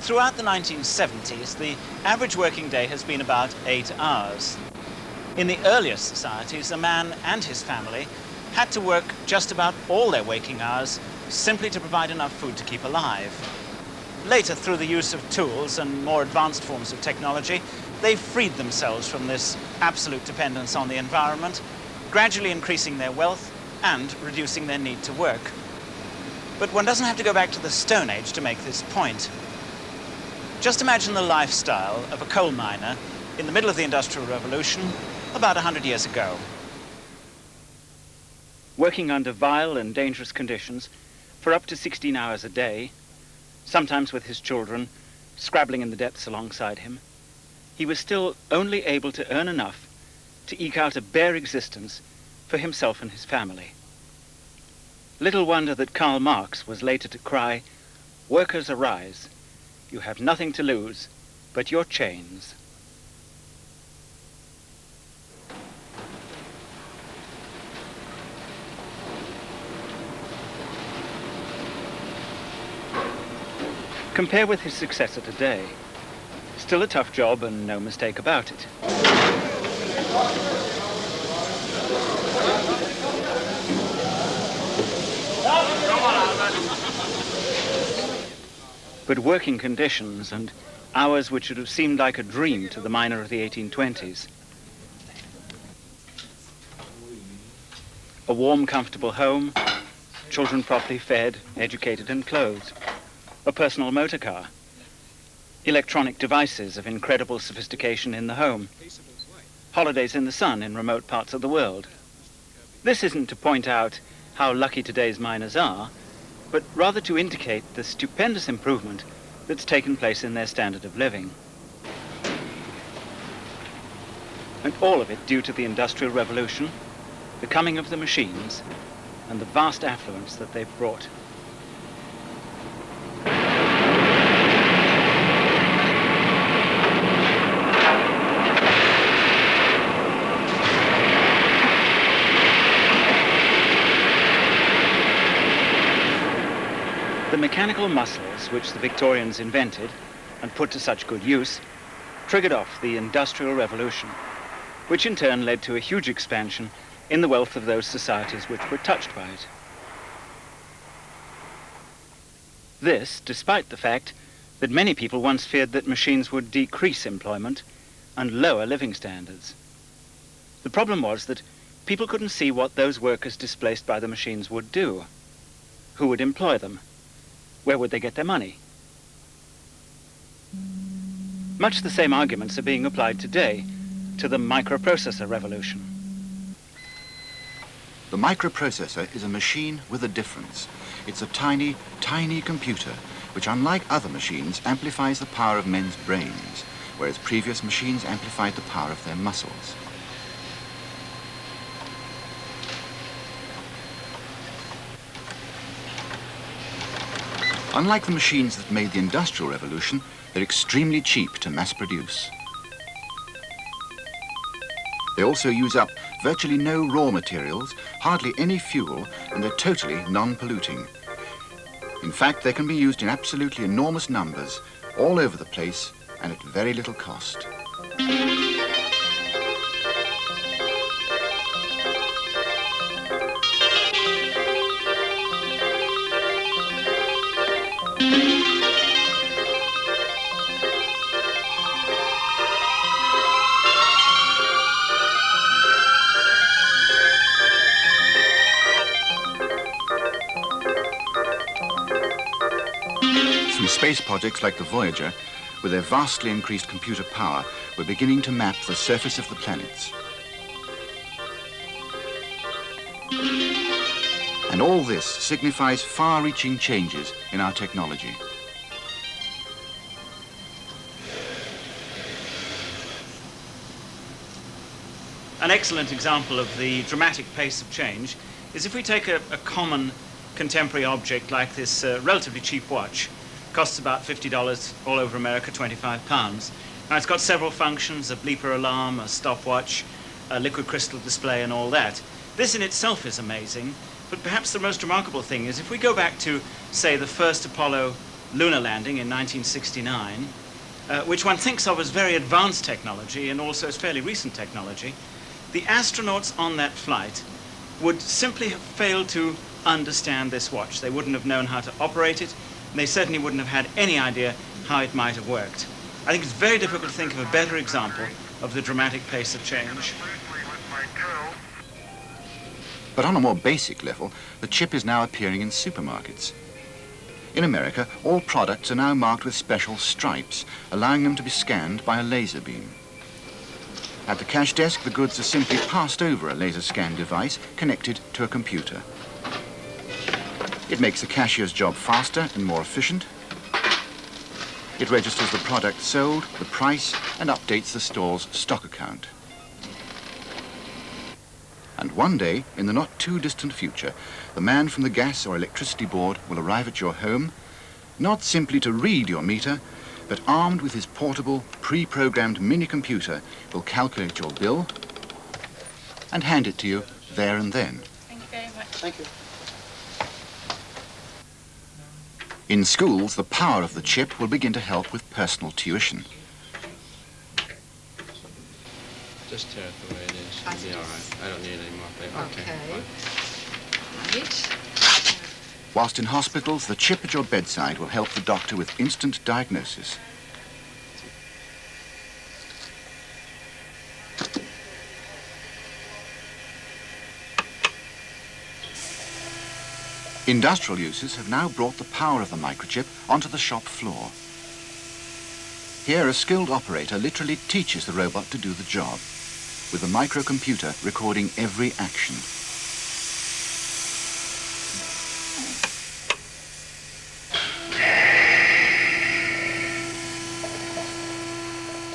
Throughout the 1970s, the average working day has been about 8 hours. In the earliest societies, a man and his family had to work just about all their waking hours simply to provide enough food to keep alive. Later, through the use of tools and more advanced forms of technology, they freed themselves from this absolute dependence on the environment, gradually increasing their wealth and reducing their need to work. But one doesn't have to go back to the Stone Age to make this point. Just imagine the lifestyle of a coal miner in the middle of the Industrial Revolution about 100 years ago. Working under vile and dangerous conditions for up to 16 hours a day, sometimes with his children scrabbling in the depths alongside him, he was still only able to earn enough to eke out a bare existence for himself and his family. Little wonder that Karl Marx was later to cry, "Workers, arise. You have nothing to lose but your chains." Compare with his successor today. Still a tough job and no mistake about it. But working conditions and hours which would have seemed like a dream to the miner of the 1820s. A warm, comfortable home, children properly fed, educated and clothed. A personal motor car, electronic devices of incredible sophistication in the home, holidays in the sun in remote parts of the world. This isn't to point out how lucky today's miners are, but rather to indicate the stupendous improvement that's taken place in their standard of living. And all of it due to the Industrial Revolution, the coming of the machines, and the vast affluence that they've brought. The mechanical muscles which the Victorians invented and put to such good use triggered off the Industrial Revolution, which in turn led to a huge expansion in the wealth of those societies which were touched by it. This, despite the fact that many people once feared that machines would decrease employment and lower living standards. The problem was that people couldn't see what those workers displaced by the machines would do. Who would employ them? Where would they get their money? Much the same arguments are being applied today to the microprocessor revolution. The microprocessor is a machine with a difference. It's a tiny, tiny computer which, unlike other machines, amplifies the power of men's brains, whereas previous machines amplified the power of their muscles. Unlike the machines that made the Industrial Revolution, they're extremely cheap to mass produce. They also use up virtually no raw materials, hardly any fuel, and they're totally non-polluting. In fact, they can be used in absolutely enormous numbers, all over the place, and at very little cost. Space projects like the Voyager, with their vastly increased computer power, were beginning to map the surface of the planets. And all this signifies far-reaching changes in our technology. An excellent example of the dramatic pace of change is if we take a common contemporary object like this relatively cheap watch. Costs about $50 all over America, £25. Now it's got several functions, a bleeper alarm, a stopwatch, a liquid crystal display and all that. This in itself is amazing, but perhaps the most remarkable thing is if we go back to, say, the first Apollo lunar landing in 1969, which one thinks of as very advanced technology and also as fairly recent technology, the astronauts on that flight would simply have failed to understand this watch. They wouldn't have known how to operate it, and they certainly wouldn't have had any idea how it might have worked. I think it's very difficult to think of a better example of the dramatic pace of change. But on a more basic level, the chip is now appearing in supermarkets. In America, all products are now marked with special stripes, allowing them to be scanned by a laser beam. At the cash desk, the goods are simply passed over a laser scan device connected to a computer. It makes the cashier's job faster and more efficient. It registers the product sold, the price, and updates the store's stock account. And one day, in the not too distant future, the man from the gas or electricity board will arrive at your home, not simply to read your meter, but armed with his portable, pre-programmed mini-computer, will calculate your bill and hand it to you there and then. Thank you very much. Thank you. In schools, the power of the chip will begin to help with personal tuition. Just tear it the way it is. It'll be all right. I don't need any more paper. Okay. Fine. Right. Whilst in hospitals, the chip at your bedside will help the doctor with instant diagnosis. Industrial uses have now brought the power of the microchip onto the shop floor. Here, a skilled operator literally teaches the robot to do the job, with the microcomputer recording every action.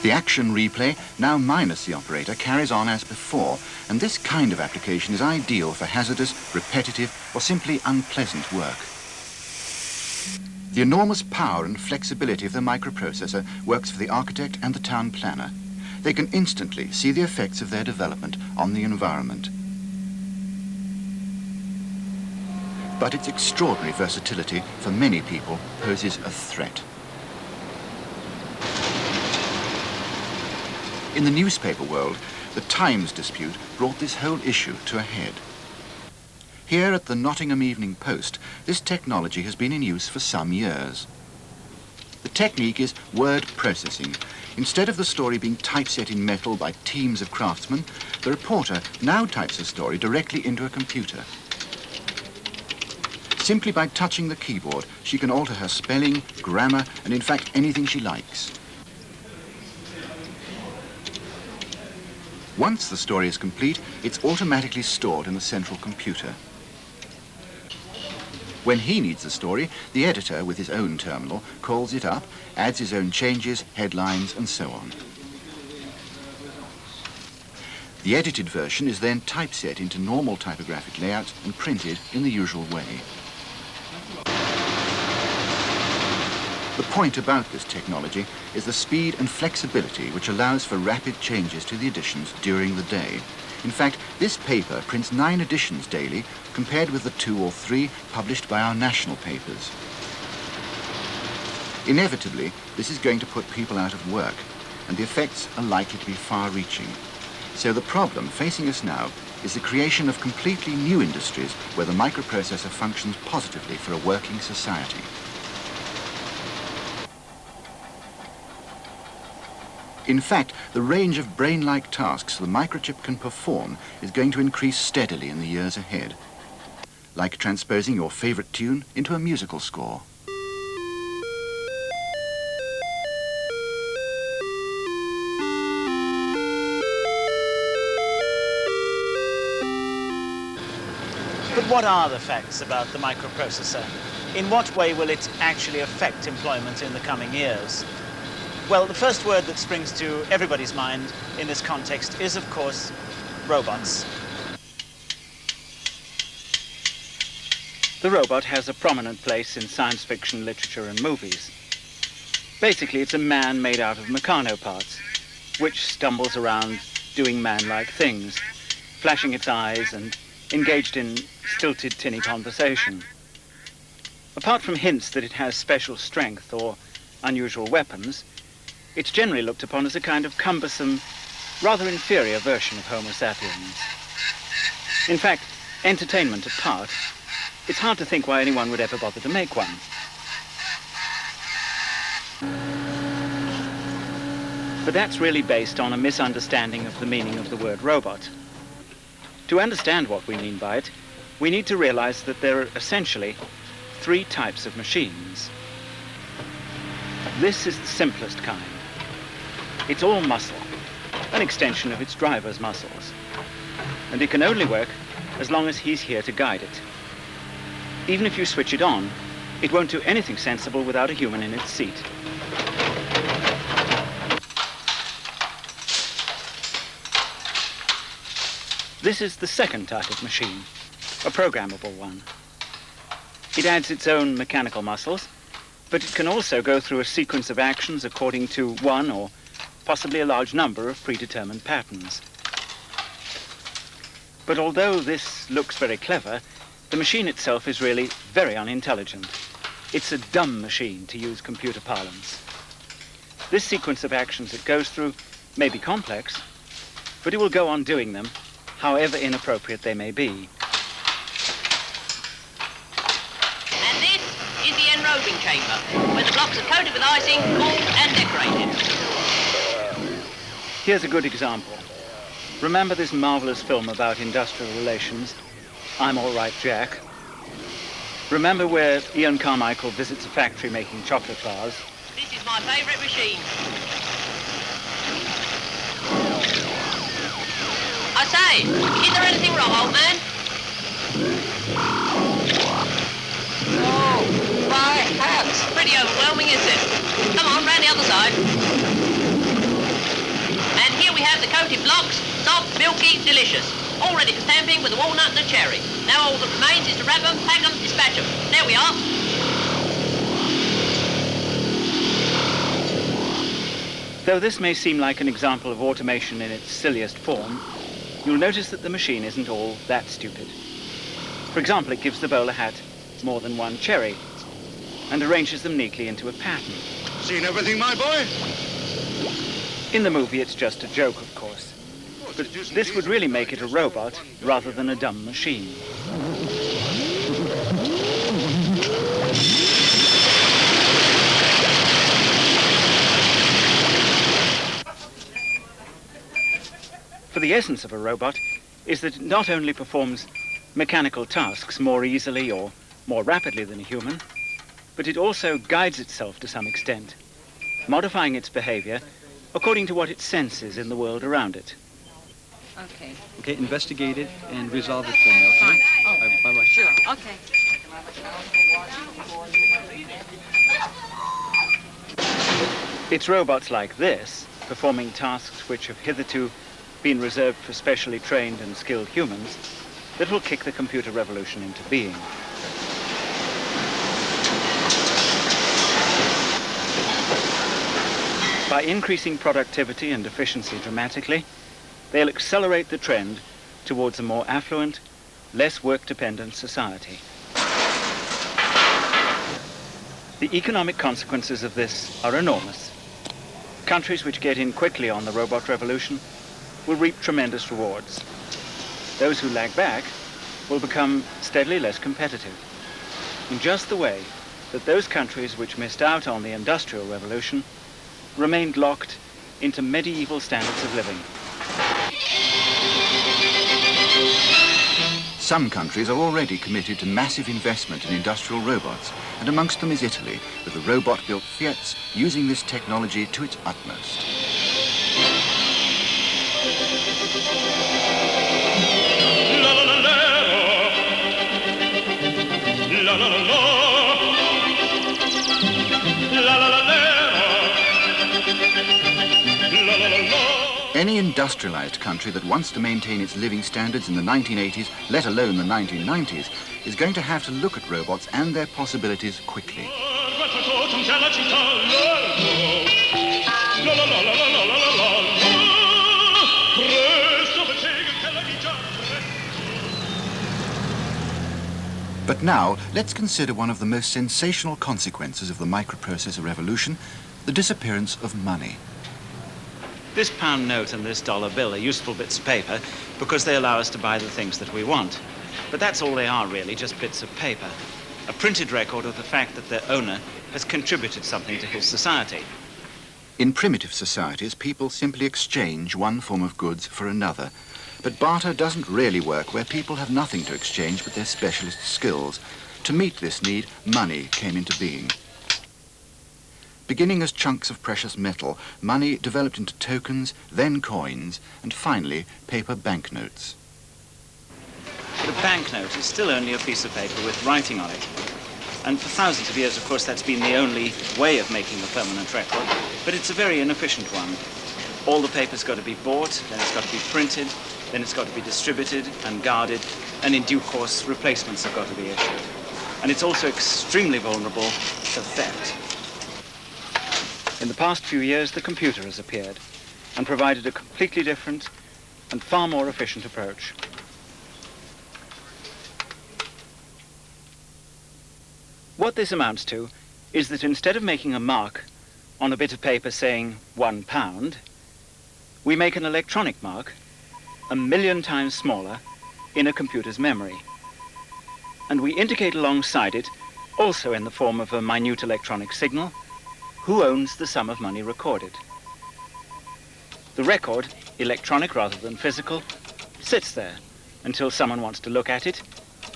The action replay, now minus the operator, carries on as before, and this kind of application is ideal for hazardous, repetitive, or simply unpleasant work. The enormous power and flexibility of the microprocessor works for the architect and the town planner. They can instantly see the effects of their development on the environment. But its extraordinary versatility for many people poses a threat. In the newspaper world, the Times dispute brought this whole issue to a head. Here at the Nottingham Evening Post, this technology has been in use for some years. The technique is word processing. Instead of the story being typeset in metal by teams of craftsmen, the reporter now types the story directly into a computer. Simply by touching the keyboard, she can alter her spelling, grammar, and in fact anything she likes. Once the story is complete, it's automatically stored in the central computer. When he needs the story, the editor, with his own terminal, calls it up, adds his own changes, headlines, and so on. The edited version is then typeset into normal typographic layout and printed in the usual way. The point about this technology is the speed and flexibility which allows for rapid changes to the editions during the day. In fact, this paper prints 9 editions daily compared with the 2 or 3 published by our national papers. Inevitably, this is going to put people out of work, and the effects are likely to be far-reaching. So the problem facing us now is the creation of completely new industries where the microprocessor functions positively for a working society. In fact, the range of brain-like tasks the microchip can perform is going to increase steadily in the years ahead, like transposing your favorite tune into a musical score. But what are the facts about the microprocessor? In what way will it actually affect employment in the coming years? Well, the first word that springs to everybody's mind in this context is, of course, robots. The robot has a prominent place in science fiction literature and movies. Basically, it's a man made out of meccano parts, which stumbles around doing man-like things, flashing its eyes and engaged in stilted, tinny conversation. Apart from hints that it has special strength or unusual weapons, it's generally looked upon as a kind of cumbersome, rather inferior version of Homo sapiens. In fact, entertainment apart, it's hard to think why anyone would ever bother to make one. But that's really based on a misunderstanding of the meaning of the word robot. To understand what we mean by it, we need to realize that there are essentially three types of machines. This is the simplest kind. It's all muscle, an extension of its driver's muscles. And it can only work as long as he's here to guide it. Even if you switch it on, it won't do anything sensible without a human in its seat. This is the second type of machine, a programmable one. It adds its own mechanical muscles, but it can also go through a sequence of actions according to one or possibly a large number of predetermined patterns. But although this looks very clever, the machine itself is really very unintelligent. It's a dumb machine, to use computer parlance. This sequence of actions it goes through may be complex, but it will go on doing them, however inappropriate they may be. And this is the enrobing chamber, where the blocks are coated with icing, cooled and decorated. Here's a good example. Remember this marvelous film about industrial relations, I'm All Right, Jack? Remember where Ian Carmichael visits a factory making chocolate bars? This is my favourite machine. I say, is there anything wrong, old man? Oh, my hat! Pretty overwhelming, isn't it? Come on, round the other side. And here we have the coated blocks, soft, milky, delicious. All ready for stamping with the walnut and the cherry. Now all that remains is to wrap them, pack them, dispatch them. There we are. Though this may seem like an example of automation in its silliest form, you'll notice that the machine isn't all that stupid. For example, it gives the bowler hat more than one cherry and arranges them neatly into a pattern. Seen everything, my boy? In the movie, it's just a joke, of course. But this would really make it a robot rather than a dumb machine. For the essence of a robot is that it not only performs mechanical tasks more easily or more rapidly than a human, but it also guides itself to some extent, modifying its behavior according to what it senses in the world around it. Okay. Okay, investigate it and resolve it for me, okay? Fine. Oh, All right, bye-bye. sure. Okay. It's robots like this, performing tasks which have hitherto been reserved for specially trained and skilled humans, that will kick the computer revolution into being. By increasing productivity and efficiency dramatically, they'll accelerate the trend towards a more affluent, less work-dependent society. The economic consequences of this are enormous. Countries which get in quickly on the robot revolution will reap tremendous rewards. Those who lag back will become steadily less competitive, in just the way that those countries which missed out on the Industrial Revolution remained locked into medieval standards of living. Some countries are already committed to massive investment in industrial robots, and amongst them is Italy, with the robot-built Fiats using this technology to its utmost. La la la la, la la la la, la la la la, la la la la. Any industrialized country that wants to maintain its living standards in the 1980s, let alone the 1990s, is going to have to look at robots and their possibilities quickly. But now, let's consider one of the most sensational consequences of the microprocessor revolution, the disappearance of money. This pound note and this dollar bill are useful bits of paper because they allow us to buy the things that we want. But that's all they are, really, just bits of paper. A printed record of the fact that their owner has contributed something to his society. In primitive societies, people simply exchange one form of goods for another. But barter doesn't really work where people have nothing to exchange but their specialist skills. To meet this need, money came into being. Beginning as chunks of precious metal, money developed into tokens, then coins, and finally paper banknotes. But a banknote is still only a piece of paper with writing on it. And for thousands of years, of course, that's been the only way of making a permanent record, but it's a very inefficient one. All the paper's got to be bought, then it's got to be printed, then it's got to be distributed and guarded, and in due course, replacements have got to be issued. And it's also extremely vulnerable to theft. In the past few years, the computer has appeared and provided a completely different and far more efficient approach. What this amounts to is that instead of making a mark on a bit of paper saying £1, we make an electronic mark 1,000,000 times smaller in a computer's memory. And we indicate alongside it, also in the form of a minute electronic signal, who owns the sum of money recorded. The record, electronic rather than physical, sits there until someone wants to look at it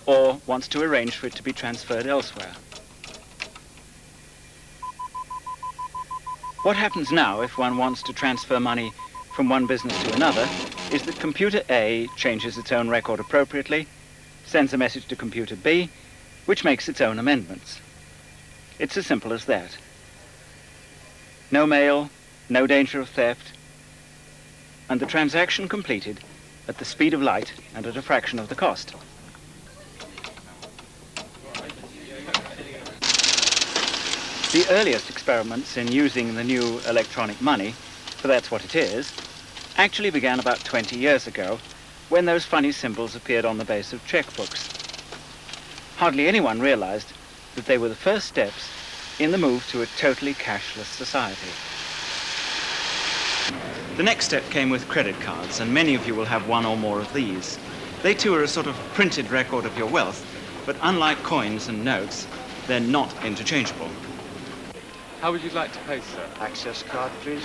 or wants to arrange for it to be transferred elsewhere. What happens now if one wants to transfer money from one business to another is that computer A changes its own record appropriately, sends a message to computer B, which makes its own amendments. It's as simple as that. No mail, no danger of theft, and the transaction completed at the speed of light and at a fraction of the cost. The earliest experiments in using the new electronic money, for that's what it is, actually began about 20 years ago when those funny symbols appeared on the base of checkbooks. Hardly anyone realized that they were the first steps in the move to a totally cashless society. The next step came with credit cards, and many of you will have one or more of these. They too are a sort of printed record of your wealth, but unlike coins and notes, they're not interchangeable. How would you like to pay, sir? Access card, please.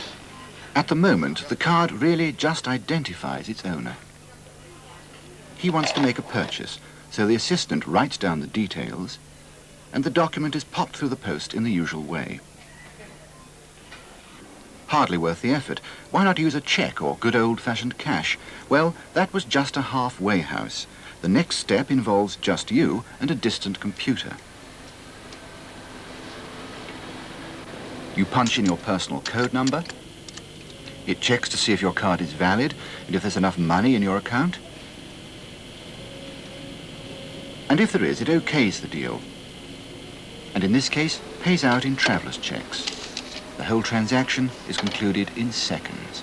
At the moment, the card really just identifies its owner. He wants to make a purchase, so the assistant writes down the details, and the document is popped through the post in the usual way. Hardly worth the effort. Why not use a cheque or good old-fashioned cash? Well, that was just a halfway house. The next step involves just you and a distant computer. You punch in your personal code number. It checks to see if your card is valid and if there's enough money in your account. And if there is, it okays the deal. And in this case, pays out in traveller's checks. The whole transaction is concluded in seconds.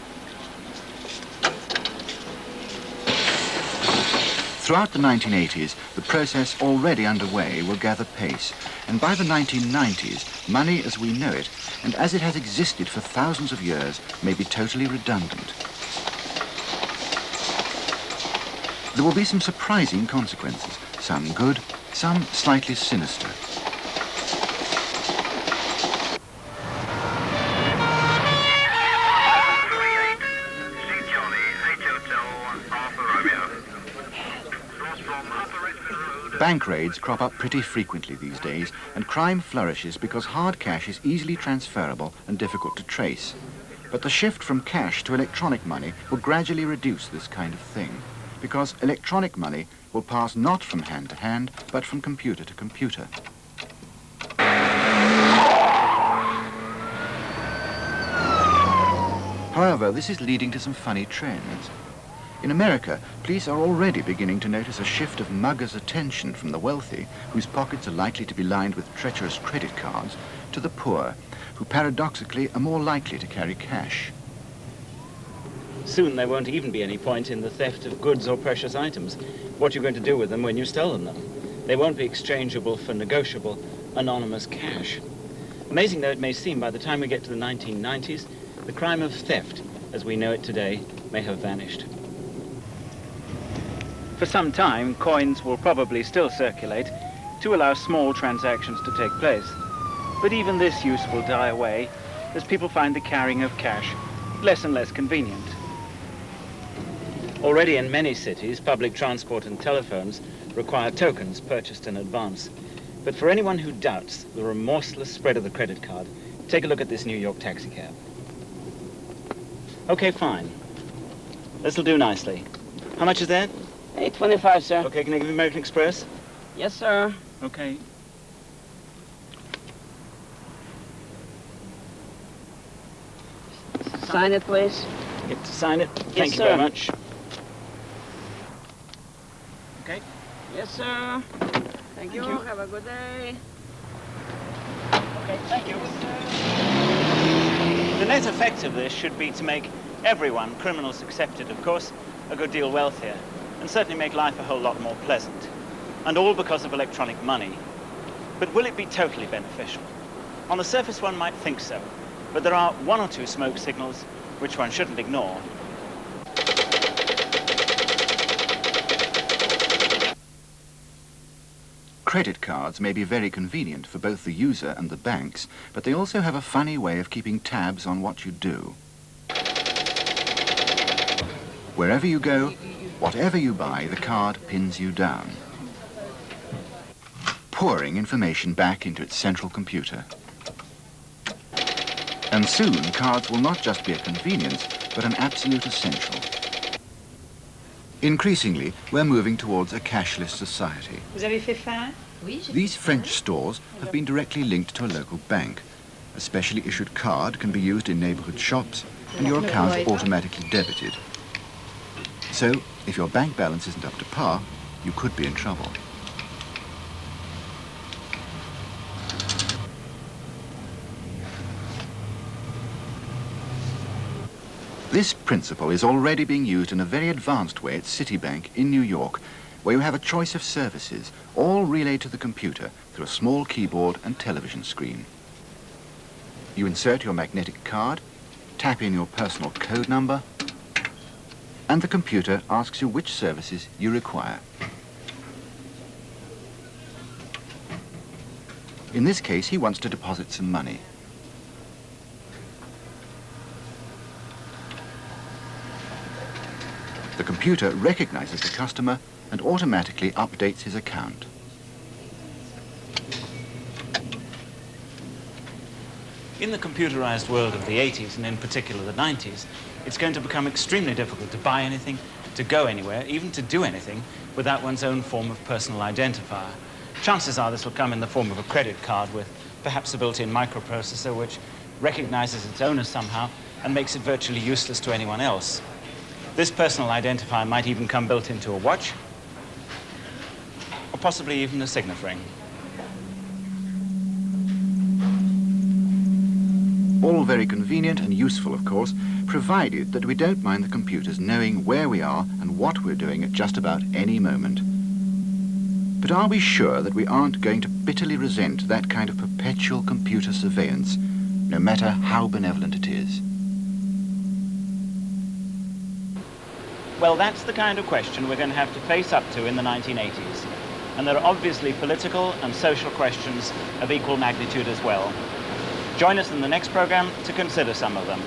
Throughout the 1980s, the process already underway will gather pace, and by the 1990s, money as we know it, and as it has existed for thousands of years, may be totally redundant. There will be some surprising consequences, some good, some slightly sinister. Bank raids crop up pretty frequently these days, and crime flourishes because hard cash is easily transferable and difficult to trace. But the shift from cash to electronic money will gradually reduce this kind of thing, because electronic money will pass not from hand to hand, but from computer to computer. However, this is leading to some funny trends. In America, police are already beginning to notice a shift of muggers' attention from the wealthy, whose pockets are likely to be lined with treacherous credit cards, to the poor, who paradoxically are more likely to carry cash. Soon there won't even be any point in the theft of goods or precious items. What are you going to do with them when you've stolen them? They won't be exchangeable for negotiable, anonymous cash. Amazing though it may seem, by the time we get to the 1990s, the crime of theft, as we know it today, may have vanished. For some time, coins will probably still circulate to allow small transactions to take place. But even this use will die away as people find the carrying of cash less and less convenient. Already in many cities, public transport and telephones require tokens purchased in advance. But for anyone who doubts the remorseless spread of the credit card, take a look at this New York taxicab. Okay, fine. This'll do nicely. How much is that? $8.25, sir. Okay, can I give you American Express? Yes, sir. Okay. Sign it, please. Get to sign it. Yes, Thank you sir. very much. Okay. Yes, sir. Thank you. you. Have a good day. Okay, thank you. The net effect of this should be to make everyone, criminals accepted, of course, a good deal wealthier, and certainly make life a whole lot more pleasant. And all because of electronic money. But will it be totally beneficial? On the surface, one might think so, but there are one or two smoke signals which one shouldn't ignore. Credit cards may be very convenient for both the user and the banks, but they also have a funny way of keeping tabs on what you do. Wherever you go, whatever you buy, the card pins you down, pouring information back into its central computer. And soon, cards will not just be a convenience, but an absolute essential. Increasingly, we're moving towards a cashless society. Vous avez fait faim? These French stores have been directly linked to a local bank. A specially issued card can be used in neighborhood shops, and your account is automatically debited. So, if your bank balance isn't up to par, you could be in trouble. This principle is already being used in a very advanced way at Citibank in New York, where you have a choice of services, all relayed to the computer through a small keyboard and television screen. You insert your magnetic card, tap in your personal code number, and the computer asks you which services you require. In this case, he wants to deposit some money. The computer recognizes the customer and automatically updates his account. In the computerized world of the 80s, and in particular the 90s, it's going to become extremely difficult to buy anything, to go anywhere, even to do anything, without one's own form of personal identifier. Chances are this will come in the form of a credit card with perhaps a built-in microprocessor which recognizes its owner somehow and makes it virtually useless to anyone else. This personal identifier might even come built into a watch, or possibly even a signet ring. All very convenient and useful, of course, provided that we don't mind the computers knowing where we are and what we're doing at just about any moment. But are we sure that we aren't going to bitterly resent that kind of perpetual computer surveillance, no matter how benevolent it is? Well, that's the kind of question we're going to have to face up to in the 1980s. And there are obviously political and social questions of equal magnitude as well. Join us in the next program to consider some of them.